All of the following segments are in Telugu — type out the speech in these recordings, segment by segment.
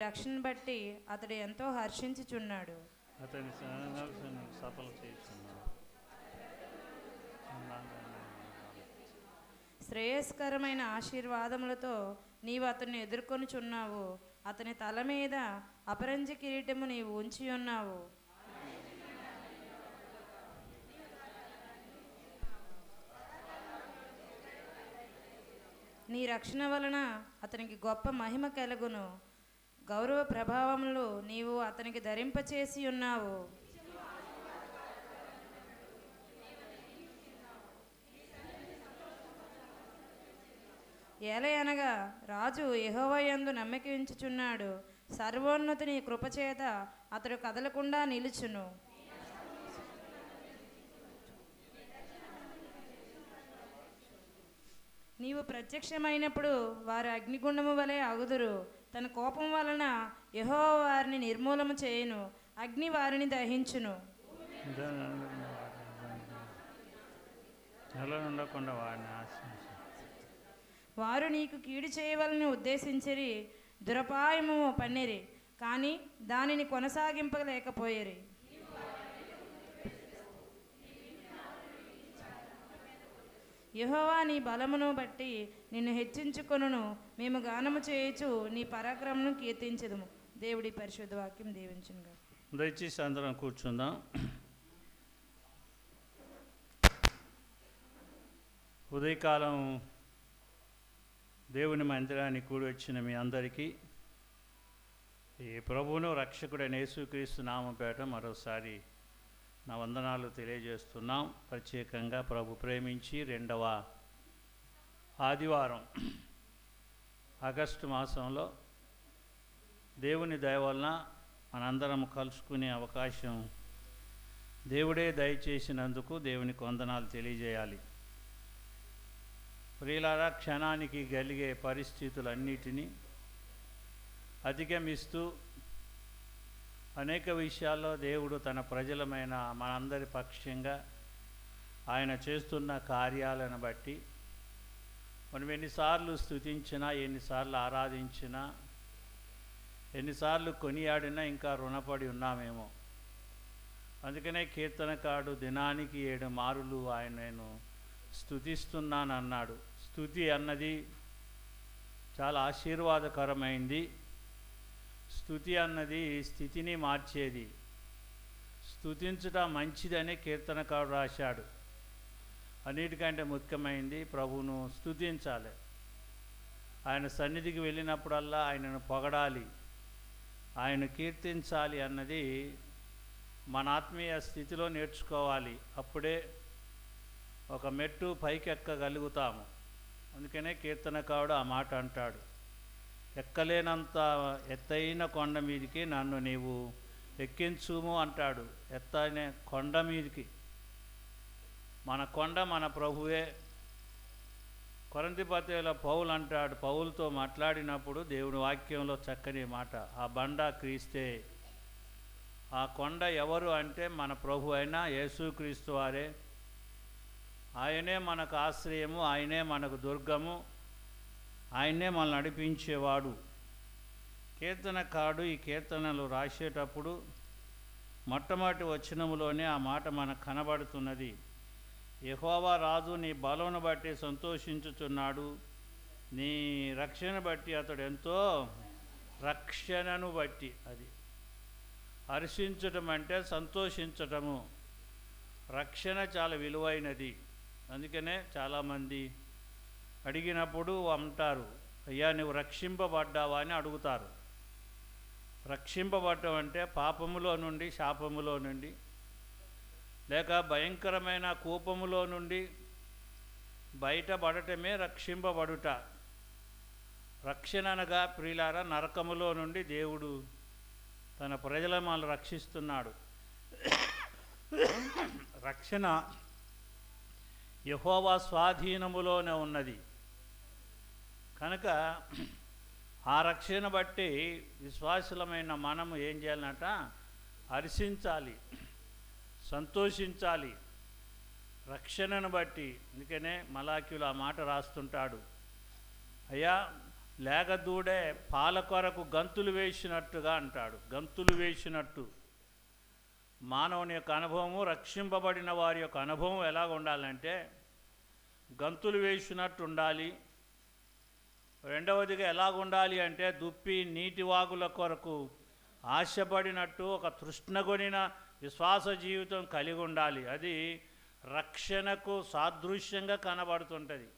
రక్షణ బట్టి అతడు ఎంతో హర్షించుచున్నాడు. అతని సఫలం చేస్తున్నాడు. శ్రేయస్కరమైన ఆశీర్వాదములతో నీవు అతన్ని ఎదుర్కొనుచున్నావు. అతని తల మీద అపరంజి కిరీటము నీవు ఉంచి ఉన్నావు. నీ రక్షణ వలన అతనికి గొప్ప మహిమ కలుగును. గౌరవ ప్రభావములు నీవు అతనికి ధరింపచేసి ఉన్నావు. ఏలయనగా రాజు యెహోవా యందు నమ్మిక ఉంచుచున్నాడు. సర్వోన్నతుని కృపచేత అతడు కదలకుండా నిలుచును. నీవు ప్రత్యక్షమైనప్పుడు వారు అగ్నిగుండము వలె అగుదురు. తన కోపం వలన యెహోవా వారిని నిర్మూలము చేయును. అగ్ని వారిని దహించును. వారు నీకు కీడు చేయవలని ఉద్దేశించిరి, దురపాయము పన్నిరి, కానీ దానిని కొనసాగింపలేకపోయిరి. యెహోవా నీ బలమును బట్టి నిన్ను హెచ్చించుకొనును. మేము గానము చేయుచు నీ పరాక్రమను కీర్తించదుము. దేవుడి పరిశుద్ధ వాక్యం దీవించునుగా. దయచేసి అందరం కూర్చుందాం. ఉదయకాలం దేవుని మందిరానికి కూడి వచ్చిన మీ అందరికీ ఈ ప్రభువును రక్షకుడైన యేసుక్రీస్తు నామపేట మరోసారి నా వందనాలు తెలియజేస్తున్నాం. ప్రత్యేకంగా ప్రభు ప్రేమించి 2వ ఆదివారం ఆగస్టు మాసంలో దేవుని దయ వలన మనందరం కలుసుకునే అవకాశం దేవుడే దయచేసినందుకు దేవునికి వందనాలు తెలియజేయాలి. ప్రియులారా, క్షణానికి కలిగే పరిస్థితులన్నిటినీ అధిగమిస్తూ అనేక విషయాల్లో దేవుడు తన ప్రజలమైన మనందరి పక్షంగా ఆయన చేస్తున్న కార్యాలను బట్టి మనం ఎన్నిసార్లు స్తుతించినా, ఎన్నిసార్లు ఆరాధించినా, ఎన్నిసార్లు కొనియాడినా ఇంకా రుణపడి ఉన్నామేమో. అందుకనే కీర్తనకారుడు దినానికి 7 మారులు ఆయనను స్తుతిస్తున్నానన్నాడు. స్తుతి అన్నది చాలా ఆశీర్వాదకరమైంది. స్తుతి అన్నది స్థితిని మార్చేది. స్తుతించుట మంచిదని కీర్తనకారుడు రాశాడు. అన్నిటికంటే ముఖ్యమైనది ప్రభువును స్తుతించాలి. ఆయన సన్నిధికి వెళ్ళినప్పుడల్లా ఆయనను పొగడాలి, ఆయన కీర్తించాలి అన్నది మన ఆత్మీయ స్థితిలో నేర్చుకోవాలి. అప్పుడే ఒక మెట్టు పైకెక్కగలుగుతాము. అందుకనే కీర్తనకారుడు ఆ మాట అంటాడు, ఎక్కలేనంత ఎత్తైన కొండ మీదికి నన్ను నీవు ఎక్కించుము అంటాడు. ఎత్తైన కొండ మీదికి, మన కొండ మన ప్రభువే. కొరింథీ పత్రికలో పౌలు అంటాడు, పౌలుతో మాట్లాడినప్పుడు దేవుని వాక్యంలో చక్కని మాట, ఆ బండ క్రీస్తే. ఆ కొండ ఎవరు అంటే మన ప్రభు అయిన యేసుక్రీస్తు వారే. ఆయనే మనకు ఆశ్రయము, ఆయనే మనకు దుర్గము, ఆయనే మనల్ని నడిపించేవాడు. కీర్తనకారుడు ఈ కీర్తనలు రాసేటప్పుడు మొట్టమొదటి వచనములోనే ఆ మాట మనకు కనబడుతున్నది. యెహోవా రాజు నీ బలమును బట్టి సంతోషించుచున్నాడు, నీ రక్షణ బట్టి అతడు ఎంతో, రక్షణను బట్టి. అది హర్షించటం అంటే సంతోషించటము. రక్షణ చాలా విలువైనది. అందుకనే చాలామంది అడిగినప్పుడు అంటారు, అయ్యా నువ్వు రక్షింపబడ్డావా అని అడుగుతారు. రక్షింపబడటం అంటే పాపములో నుండి, శాపములో నుండి, లేక భయంకరమైన కోపములో నుండి బయటపడటమే రక్షింపబడుట. రక్షణ అనగా ప్రియులారా, నరకములో నుండి దేవుడు తన ప్రజలను మనల్ని రక్షిస్తున్నాడు. రక్షణ యెహోవా స్వాధీనములోనే ఉన్నది కనుక ఆ రక్షణ బట్టి విశ్వాసులమైన మనము ఏం చేయాలన్నట, హర్షించాలి, సంతోషించాలి రక్షణను బట్టి. అందుకనే మలాకీలో ఆ మాట రాస్తుంటాడు, అయ్యా లేగ దూడే పాల కొరకు గంతులు వేసినట్టుగా అంటాడు. గంతులు వేసినట్టు మానవుని యొక్క అనుభవము, రక్షింపబడిన వారి యొక్క అనుభవం ఎలాగ ఉండాలంటే గంతులు వేసినట్టు ఉండాలి. రెండవదిగా ఎలాగ ఉండాలి అంటే దుప్పి నీటి వాగుల కొరకు ఆశపడినట్టు ఒక తృష్ణగొనిన విశ్వాస జీవితం కలిగి ఉండాలి. అది రక్షణకు సాదృశ్యంగా కనబడుతుంటుంది.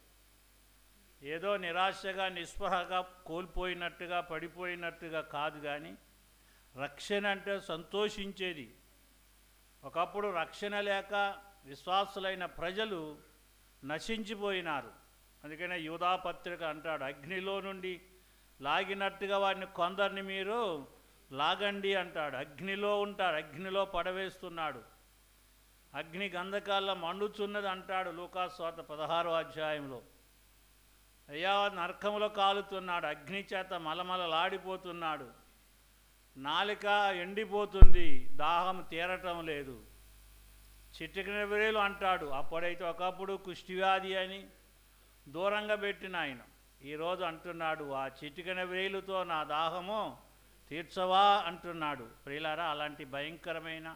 ఏదో నిరాశగా నిస్పృహగా కోల్పోయినట్టుగా పడిపోయినట్టుగా కాదు, కానీ రక్షణ అంటే సంతోషించేది. ఒకప్పుడు రక్షణ లేక విశ్వాసులైన ప్రజలు నశించిపోయినారు. అందుకనే యూదా పత్రిక అంటాడు, అగ్నిలో నుండి లాగినట్టుగా వారిని కొందరిని మీరు లాగండి అంటాడు. అగ్నిలో ఉంటాడు, అగ్నిలో పడవేస్తున్నాడు. అగ్ని గంధకాల్లో మండుచున్నది అంటాడు లూకాసు వార్త 16వ అధ్యాయంలో. అయ్యా నరకంలో కాలుతున్నాడు, అగ్ని చేత మలమలలాడిపోతున్నాడు, నాలిక ఎండిపోతుంది, దాహం తీరటం లేదు. చిటికిన వేలు అంటాడు. అప్పుడైతే ఒకప్పుడు కుష్టివ్యాధి అని దూరంగా పెట్టిన ఆయన ఈరోజు అంటున్నాడు, ఆ చిటికిన వేలుతో నా దాహము తీర్చవా అంటున్నాడు. ప్రియులారా, అలాంటి భయంకరమైన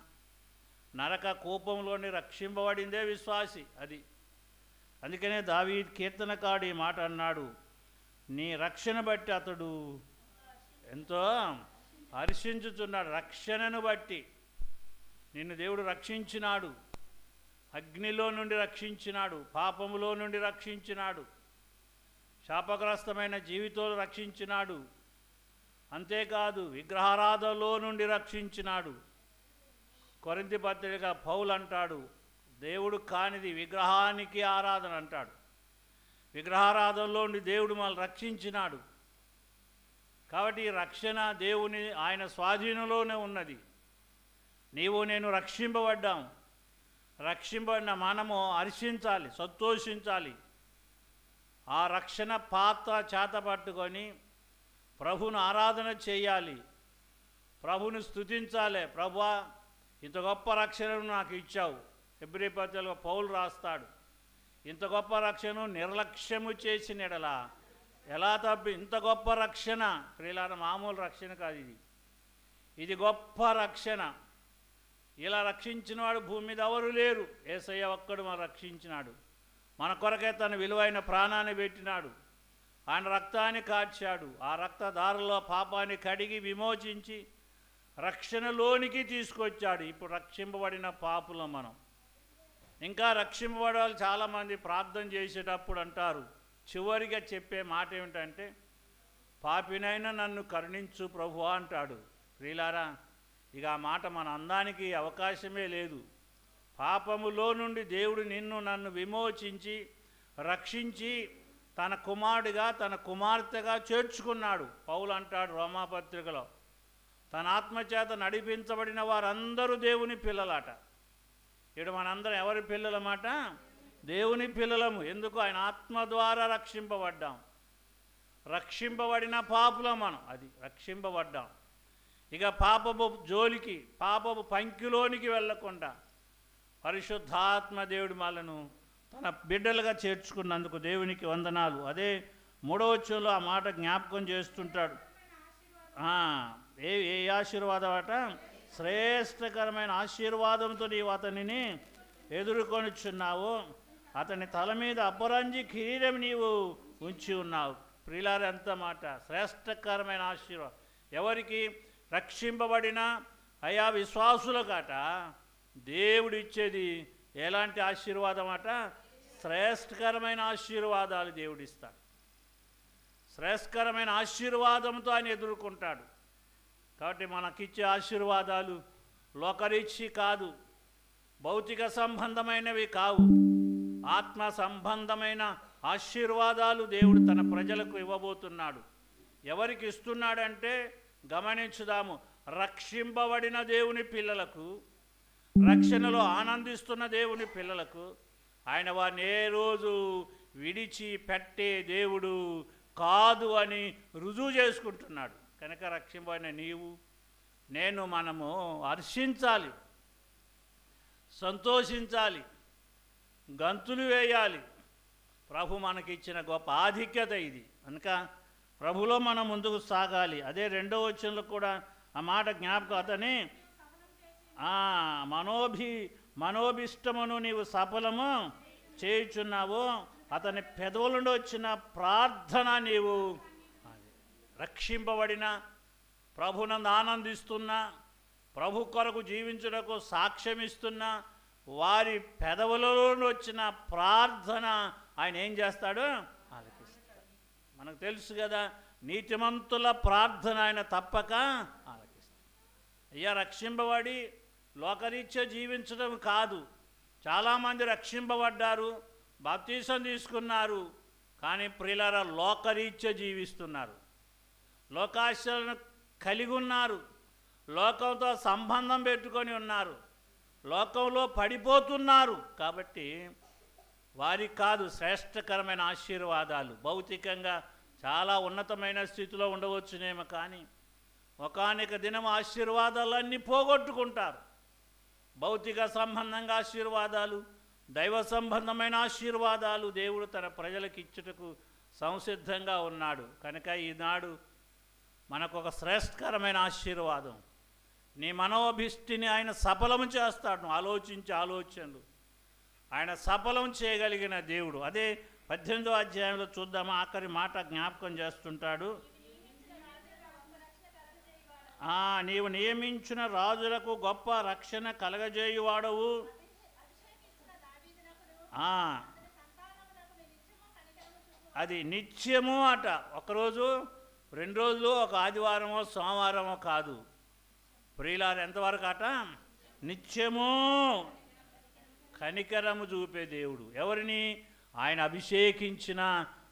నరక కూపంలోని రక్షింపబడిందే విశ్వాసి. అది అందుకనే దావీదు కీర్తనకాడు ఈ మాట అన్నాడు, నీ రక్షణ బట్టి అతడు ఎంతో హర్షించుచున్నాడు. రక్షణను బట్టి నిన్ను దేవుడు రక్షించినాడు, అగ్నిలో నుండి రక్షించినాడు, పాపములో నుండి రక్షించినాడు, శాపగ్రస్తమైన జీవితంలో రక్షించినాడు. అంతేకాదు విగ్రహారాధనలో నుండి రక్షించినాడు. కొరింథీ పత్రిక పౌలు అంటాడు, దేవుడు కానిది విగ్రహానికి ఆరాధన అంటాడు. విగ్రహారాధనలో నుండి దేవుడు మనల్ని రక్షించినాడు. కాబట్టి ఈ రక్షణ దేవుని ఆయన స్వాధీనంలోనే ఉన్నది. నీవు నేను రక్షింపబడ్డాం. రక్షింపబడిన మనము హర్షించాలి, సంతోషించాలి. ఆ రక్షణ పాత్ర చేత పట్టుకొని ప్రభువును ఆరాధన చేయాలి, ప్రభువును స్తుతించాలి. ప్రభువా, ఇంత గొప్ప రక్షణను నాకు ఇచ్చావు. హెబ్రీ పత్రికలో పౌలు రాస్తాడు, ఇంత గొప్ప రక్షణను నిర్లక్ష్యము చేసిన ఎడల ఎలా తప్పి. ఇంత గొప్ప రక్షణ ప్రియులారా, మామూలు రక్షణ కాదు ఇది. ఇది గొప్ప రక్షణ. ఇలా రక్షించిన వాడు భూమి మీద ఎవరు లేరు. యేసయ్య ఒక్కడు మనం రక్షించినాడు. మన కొరకే తన విలువైన ప్రాణాన్ని పెట్టినాడు. ఆయన రక్తాన్ని కార్చాడు. ఆ రక్తధారలో పాపాన్ని కడిగి విమోచించి రక్షణలోనికి తీసుకొచ్చాడు. ఇప్పుడు రక్షింపబడిన పాపులం మనం. ఇంకా రక్షింపబడాలి. చాలామంది ప్రార్థన చేసేటప్పుడు అంటారు, చివరిగా చెప్పే మాట ఏమిటంటే, పాపినైనా నన్ను కరుణించు ప్రభువా అంటాడు. ప్రియులారా, ఇక ఆ మాట మన అందానికి అవకాశమే లేదు. పాపములో నుండి దేవుడు నిన్ను నన్ను విమోచించి రక్షించి తన కుమారుడిగా తన కుమార్తెగా చేర్చుకున్నాడు. పౌలు అంటాడు రోమాపత్రికలో, తన ఆత్మచేత నడిపించబడిన వారందరూ దేవుని పిల్లలాట. ఇక్కడ మనందరం ఎవరి పిల్లలమాట? దేవుని పిల్లలము. ఎందుకు? ఆయన ఆత్మ ద్వారా రక్షింపబడ్డాం. రక్షింపబడిన పాపులం మనం. అది రక్షింపబడ్డాం. ఇక పాపపు జోలికి, పాపపు పంకిలోనికి వెళ్ళకుండా పరిశుద్ధాత్మ దేవుడి మనలను తన బిడ్డలుగా చేర్చుకున్నందుకు దేవునికి వందనాలు. అదే 3వ వచనంలో ఆ మాట జ్ఞాపకం చేస్తుంటాడు. ఏ ఆశీర్వాదం అట? శ్రేష్టకరమైన ఆశీర్వాదంతో నీవు అతనిని ఎదుర్కొనిచున్నావు. అతని తల మీద అపరంజి కిరీటం నీవు ఉంచి ఉన్నావు. ప్రియులారా, ఎంత మాట! శ్రేష్టకరమైన ఆశీర్వాదం ఎవరికి? రక్షింపబడిన అయా విశ్వాసులకట దేవుడు ఇచ్చేది ఎలాంటి ఆశీర్వాదం అట? శ్రేష్టకరమైన ఆశీర్వాదాలు దేవుడిస్తాడు. శ్రేష్టకరమైన ఆశీర్వాదంతో ఆయన ఎదుర్కొంటాడు. కాబట్టి మనకిచ్చే ఆశీర్వాదాలు లోకరీచి కాదు, భౌతిక సంబంధమైనవి కావు, ఆత్మ సంబంధమైన ఆశీర్వాదాలు దేవుడు తన ప్రజలకు ఇవ్వబోతున్నాడు. ఎవరికి ఇస్తున్నాడంటే గమనించుదాము. రక్షింపబడిన దేవుని పిల్లలకు, రక్షణలో ఆనందిస్తున్న దేవుని పిల్లలకు ఆయన వారిని ఏ రోజు విడిచి పెట్టే దేవుడు కాదు అని రుజువు చేసుకుంటున్నాడు. కనుక రక్షింపబడిన నీవు నేను మనము హర్షించాలి, సంతోషించాలి, గంతులు వేయాలి. ప్రభు మనకిచ్చిన గొప్ప ఆధిక్యత ఇది. కనుక ప్రభులో మనం ముందుకు సాగాలి. అదే రెండో వచనంలో కూడా ఆ మాట జ్ఞాపకం. అతని మనోభిష్టమును నీవు సఫలము చేయుచున్నావు. అతని పెదవుల నుండి వచ్చిన ప్రార్థన నీవు రక్షింపబడిన, ప్రభునందు ఆనందిస్తున్నా, ప్రభు కొరకు జీవించుటకు సాక్ష్యమిస్తున్న వారి పెదవులలో వచ్చిన ప్రార్థన ఆయన ఏం చేస్తాడు? ఆలకిస్తాడు. మనకు తెలుసు కదా, నీతిమంతుల ప్రార్థన ఆయన తప్పక ఆలకిస్తాడు. అయ్యా, రక్షింపబడి లోకరీత్యా జీవించడం కాదు. చాలామంది రక్షింపబడ్డారు, బాప్తీసం తీసుకున్నారు, కానీ ప్రియులారా లోకరీత్యా జీవిస్తున్నారు, లోకాశలను కలిగి ఉన్నారు, లోకంతో సంబంధం పెట్టుకొని ఉన్నారు, లోకంలో పడిపోతున్నారు. కాబట్టి వారికి కాదు శ్రేష్టకరమైన ఆశీర్వాదాలు. భౌతికంగా చాలా ఉన్నతమైన స్థితిలో ఉండవచ్చునేమో, కానీ ఒకానొక దినం ఆశీర్వాదాలన్నీ పోగొట్టుకుంటారు. భౌతిక సంబంధంగా ఆశీర్వాదాలు, దైవ సంబంధమైన ఆశీర్వాదాలు దేవుడు తన ప్రజలకు ఇచ్చుటకు సంసిద్ధంగా ఉన్నాడు. కనుక ఈనాడు మనకు ఒక శ్రేష్టకరమైన ఆశీర్వాదం. నీ మనోభిష్టిని ఆయన సఫలం చేస్తాడు. ఆలోచించే ఆలోచనలు ఆయన సఫలం చేయగలిగిన దేవుడు. అదే 18వ అధ్యాయంలో చూద్దాము. ఆఖరి మాట జ్ఞాపకం చేస్తుంటాడు. నీవు నియమించిన రాజులకు గొప్ప రక్షణ కలగజేయువాడవు. అది నిత్యము అట. ఒకరోజు, 2 రోజులు, ఒక ఆదివారమో సోమవారమో కాదు. ప్రియులారు ఎంతవరకు అట? నిత్యము కనికరము చూపే దేవుడు. ఎవరిని? ఆయన అభిషేకించిన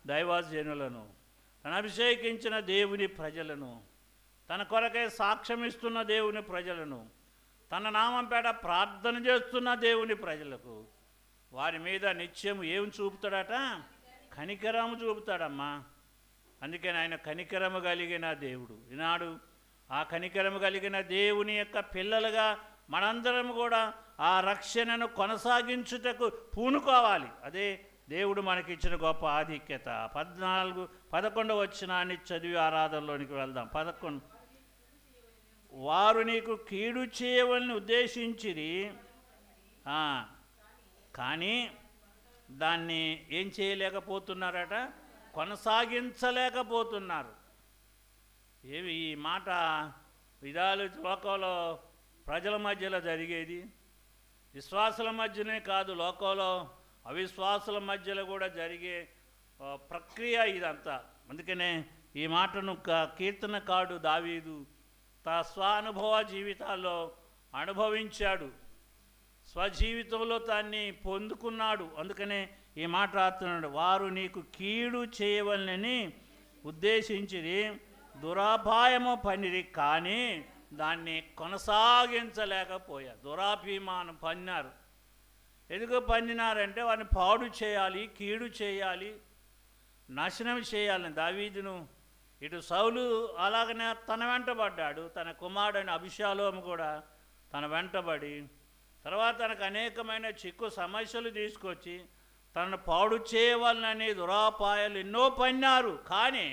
దైవజనులను, తను అభిషేకించిన దేవుని ప్రజలను, తన కొరకే సాక్ష్యమిస్తున్న దేవుని ప్రజలను, తన నామం పేట ప్రార్థన చేస్తున్న దేవుని ప్రజలకు వారి మీద నిత్యము ఏం చూపుతాడట? కనికరము చూపుతాడమ్మా. అందుకని ఆయన కనికరము కలిగిన దేవుడు. ఈనాడు ఆ కనికరము కలిగిన దేవుని యొక్క పిల్లలుగా మనందరం కూడా ఆ రక్షణను కొనసాగించుటకు పూనుకోవాలి. అదే దేవుడు మనకిచ్చిన గొప్ప ఆధిక్యత. 11వ వచనాన్ని చదివి ఆరాధనలోనికి వెళ్దాం. 11. వారు నీకు కీడు చేయవలని ఉద్దేశించిరి, కానీ దాన్ని ఏం చేయలేకపోతున్నారట? కొనసాగించలేకపోతున్నారు. ఏవి ఈ మాట విధాలు లోకంలో ప్రజల మధ్యలో జరిగేది, విశ్వాసుల మధ్యనే కాదు, లోకంలో అవిశ్వాసుల మధ్యలో కూడా జరిగే ప్రక్రియ ఇదంతా. అందుకనే ఈ మాటను కీర్తనకారుడు దావీదు తన స్వానుభవ జీవితాల్లో అనుభవించాడు, స్వజీవితంలో దాన్ని పొందుకున్నాడు. అందుకనే ఈ మాట రాస్తున్నాడు. వారు నీకు కీడు చేయవలనని ఉద్దేశించిరి, దురాపాయము పనిరి, కానీ దాన్ని కొనసాగించలేకపోయారు. దురాభిమానం పన్నారు. ఎందుకు పన్నినారంటే వారిని పాడు చేయాలి, కీడు చేయాలి, నాశనం చేయాలని. దావీదును ఇటు సౌలు అలాగనే తన వెంటబడ్డాడు, తన కుమారుడైన అభిషాలోము కూడా తన వెంటబడి తర్వాత తనకు అనేకమైన చిక్కు సమస్యలు తీసుకొచ్చి తనను పాడు చేయవాలని దురాపాయాలు ఎన్నో పన్నారు. కానీ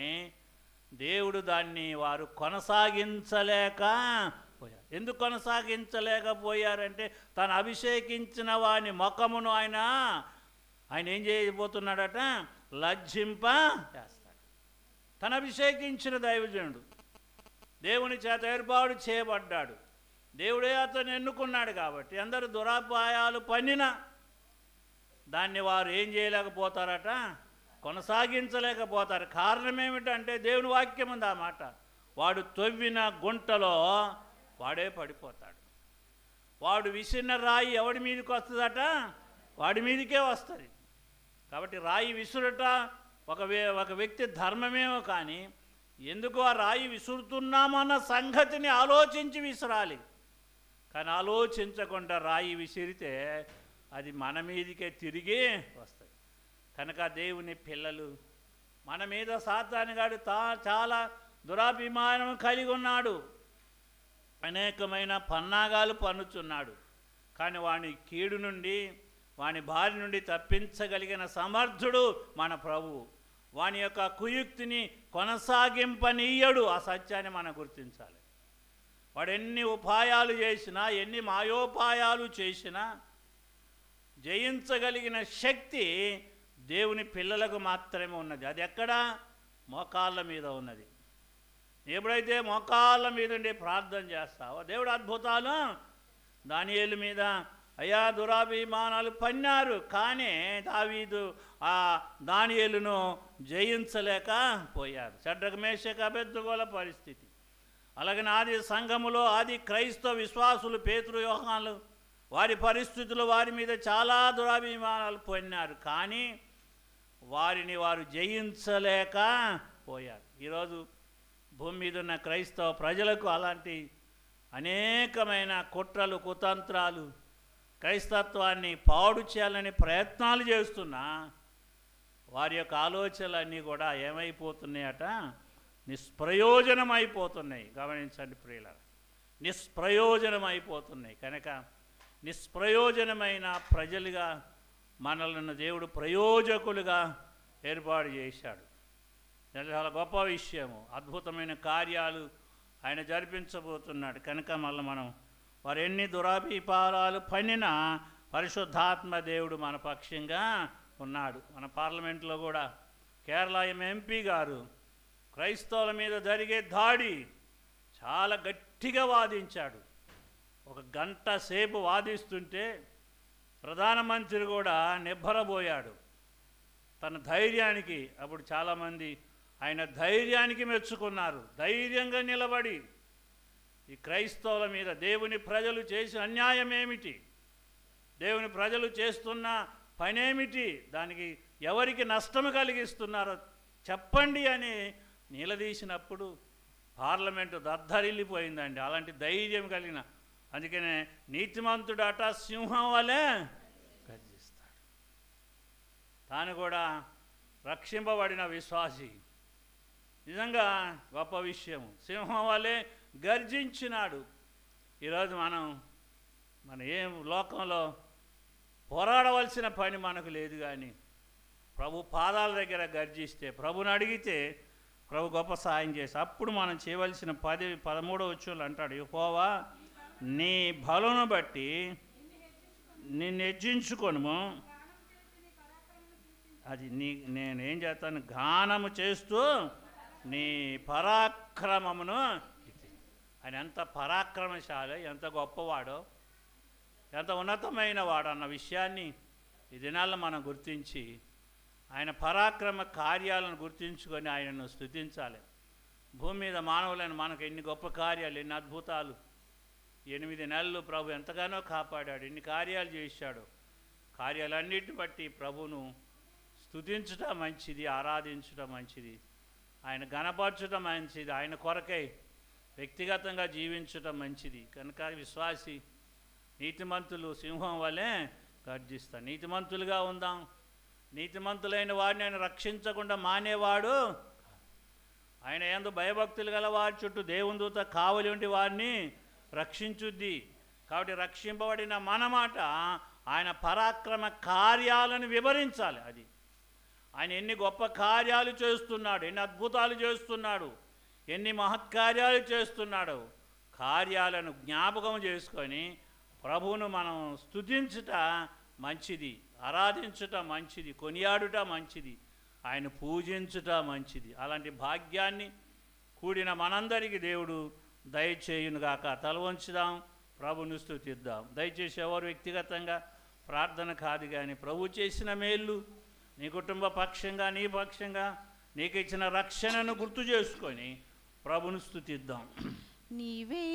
దేవుడు దాన్ని వారు కొనసాగించలేకపోయారు. ఎందుకు కొనసాగించలేకపోయారంటే తను అభిషేకించిన వాని ముఖమును ఆయన ఏం చేయబోతున్నాడట? లజ్జింప చేస్తాడు. తను అభిషేకించిన దైవజనుడు దేవుని చేత ఏర్పాటు చేయబడ్డాడు. దేవుడే అతను ఎన్నుకున్నాడు. కాబట్టి అందరూ దురాపాయాలు పన్నినా దాన్ని వారు ఏం చేయలేకపోతారట? కొనసాగించలేకపోతారు. కారణం ఏమిటంటే దేవుని వాక్యం ఉంది ఆ మాట. వాడు తవ్విన గుంటలో వాడే పడిపోతాడు. వాడు విసిరిన రాయి ఎవడి మీదకి వస్తుందట? వాడి మీదకే వస్తుంది. కాబట్టి రాయి విసురుట ఒక వ్యక్తి ధర్మమేమో, కానీ ఎందుకు ఆ రాయి విసురుతున్నామన్న సంగతిని ఆలోచించి విసరాలి. కానీ ఆలోచించకుండా రాయి విసిరితే అది మన మీదకే తిరిగి వస్తుంది. కనుక దేవుని పిల్లలు, మన మీద సాతానుగాడు చాలా దురాభిమానం కలిగి ఉన్నాడు, అనేకమైన పన్నాగాలు పన్నుచున్నాడు. కానీ వాని కీడు నుండి, వాని బారి నుండి తప్పించగలిగిన సమర్థుడు మన ప్రభువు. వాని యొక్క కుయుక్తిని కొనసాగింపనీయడు. ఆ సత్యాన్ని మనం గుర్తించాలి. వాడు ఎన్ని ఉపాయాలు చేసినా, ఎన్ని మాయోపాయాలు చేసినా జయించగలిగిన శక్తి దేవుని పిల్లలకు మాత్రమే ఉన్నది. అది ఎక్కడ? మోకాళ్ళ మీద ఉన్నది. ఎప్పుడైతే మోకాళ్ళ మీద ఉండి ప్రార్థన చేస్తావో దేవుడు అద్భుతాలు దానియేలు మీద అయ్యా దురాభిమానాలు పన్నారు, కానీ దావీదు ఆ దానియేలును జయించలేకపోయారు. షడ్రక్ మేషక్ అబేద్నెగోల పరిస్థితి. అలాగే ఆది సంఘములో ఆది క్రైస్తవ విశ్వాసులు పేతురు యోహానులు వారి పరిస్థితులు వారి మీద చాలా దురాభిమానాలు పొందారు, కానీ వారిని వారు జయించలేకపోయారు. ఈరోజు భూమి మీద ఉన్న క్రైస్తవ ప్రజలకు అలాంటి అనేకమైన కుట్రలు కుతంత్రాలు క్రైస్తత్వాన్ని పాడు చేయాలని ప్రయత్నాలు చేస్తున్నా వారి యొక్క ఆలోచనలన్నీ కూడా ఏమైపోతున్నాయట? నిష్ప్రయోజనం అయిపోతున్నాయి. గమనించండి ప్రియులారా, నిష్ప్రయోజనం అయిపోతున్నాయి. కనుక నిష్ప్రయోజనమైన ప్రజలుగా మనల్ని దేవుడు ప్రయోజకులుగా ఏర్పాటు చేశాడు. చాలా గొప్ప విషయము. అద్భుతమైన కార్యాలు ఆయన జరిపించబోతున్నాడు. కనుక మళ్ళీ మనం వారు ఎన్ని దురాభిపారాలు పన్నినా పరిశుద్ధాత్మ దేవుడు మన పక్షంగా ఉన్నాడు. మన పార్లమెంట్లో కూడా కేరళ ఎంపీ గారు క్రైస్తవుల మీద జరిగే దాడి చాలా గట్టిగా వాదించాడు. ఒక గంట సేపు వాదిస్తుంటే ప్రధానమంత్రి కూడా నిబ్బరబోయాడు తన ధైర్యానికి. అప్పుడు చాలామంది ఆయన ధైర్యానికి మెచ్చుకున్నారు. ధైర్యంగా నిలబడి ఈ క్రైస్తవుల మీద దేవుని ప్రజలు చేసిన అన్యాయం ఏమిటి, దేవుని ప్రజలు చేస్తున్న పనేమిటి, దానికి ఎవరికి నష్టం కలిగిస్తున్నారో చెప్పండి అని నిలదీసినప్పుడు పార్లమెంటు దద్దరిల్లిపోయిందండి. అలాంటి ధైర్యం కలిగిన, అందుకనే నీతిమంతుడట సింహం వలె గర్జిస్తాడు. తాను కూడా రక్షింపబడిన విశ్వాసి. నిజంగా గొప్ప విషయం. సింహం వలె గర్జించినాడు. ఈరోజు మన ఏం లోకంలో పోరాడవలసిన పని మనకు లేదు, కానీ ప్రభు పాదాల దగ్గర గర్జిస్తే, ప్రభుని అడిగితే ప్రభు గొప్ప సాయం చేసి అప్పుడు మనం చేయవలసిన 13వ వచనంలో అంటాడు, యెహోవా నీ బలును బట్టి నిన్ను హెచ్చించుకొనుము, అది నేనేం చేస్తాను, గానము చేస్తూ నీ పరాక్రమమును. ఆయన ఎంత పరాక్రమశాలి, ఎంత గొప్పవాడో, ఎంత ఉన్నతమైన వాడు అన్న విషయాన్ని ఈ దినాల్లో మనం గుర్తించి ఆయన పరాక్రమ కార్యాలను గుర్తించుకొని ఆయనను స్తుతించాలి. భూమి మీద మానవులైన మనకు ఎన్ని గొప్ప కార్యాలు, ఎన్ని అద్భుతాలు. 8 నెలలు ప్రభు ఎంతగానో కాపాడాడు, ఎన్ని కార్యాలు చేశాడు. కార్యాలన్నిటిని బట్టి ప్రభును స్తుతించడం మంచిది, ఆరాధించడం మంచిది, ఆయన గణపరచడం మంచిది, ఆయన కొరకై వ్యక్తిగతంగా జీవించడం మంచిది. కనుక విశ్వాసి నీతిమంతులు సింహం వలె గర్జిస్తారు. నీతిమంతులుగా ఉందాం. నీతిమంతులైన వాడిని ఆయన రక్షించకుండా మానేవాడు. ఆయన యందు భయభక్తులు గల వారి చుట్టూ దేవుని దూత కావలి ఉండి వారిని రక్షించుద్ది. కాబట్టి రక్షింపబడిన మన మాట ఆయన పరాక్రమ కార్యాలను వివరించాలి. అది ఆయన ఎన్ని గొప్ప కార్యాలు చేస్తున్నాడు, ఎన్ని అద్భుతాలు చేస్తున్నాడు, ఎన్ని మహత్కార్యాలు చేస్తున్నాడు. కార్యాలను జ్ఞాపకం చేసుకొని ప్రభువును మనం స్తుతించుట మంచిది, ఆరాధించుట మంచిది, కొనియాడుట మంచిది, ఆయన పూజించుట మంచిది. అలాంటి భాగ్యాన్ని కూడిన మనందరికీ దేవుడు దయచేయునుగాక. తల వంచుదాం, ప్రభుని స్తుతిద్దాం. దయచేసి ఎవరు వ్యక్తిగతంగా ప్రార్థన కాదు, కానీ ప్రభు చేసిన మేళ్ళు నీ కుటుంబ పక్షంగా, నీ పక్షంగా నీకు ఇచ్చిన రక్షణను గుర్తు చేసుకొని ప్రభుని స్తుతిద్దాం. నీవే